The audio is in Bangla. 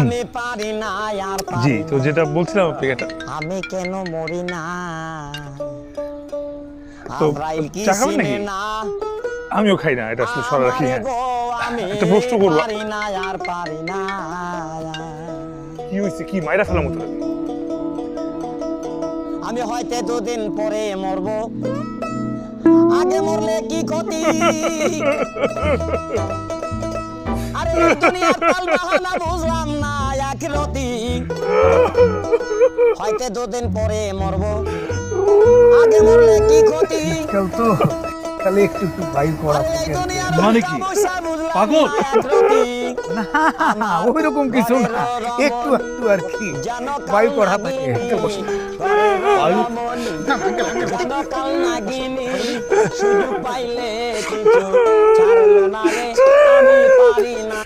আমি পারি না আর জি, তো যেটা বলছিলাম আপনাকে এটা আমি কেন মরি না তো আব্রাইল কি চা খাবেন নাকি? চিনে না আমিও খাই না, এটা আসলে সরা রাখি। হ্যাঁ, আমি একটা প্রশ্ন করবো। পারি না আর পারি না কি হয়েছে, কি মাইরা ফেলার মতো লাগে? আমি হয়তো দুদিন পরে মরব আগে মরলে কি ক্ষতি আরে এই দুনিয়ার তাল বাহানা বুঝলাম না আখিরাতি হয়তো দুদিন পরে মরব আগে মরলে কি ক্ষতি কেউ তো তাহলে একটু একটু বাইর করা আরে এই থাকে। দুনিয়ার মানে কি? সমস্যা বুঝলাম পাগল? না আখিরাতি না ওই রকম কিছু না, একটু একটু আর কি বায়ু করা থাকে। একটু বসে। সুযোগ পাইলে কিছু ছাড়লো না রে আমি পারি না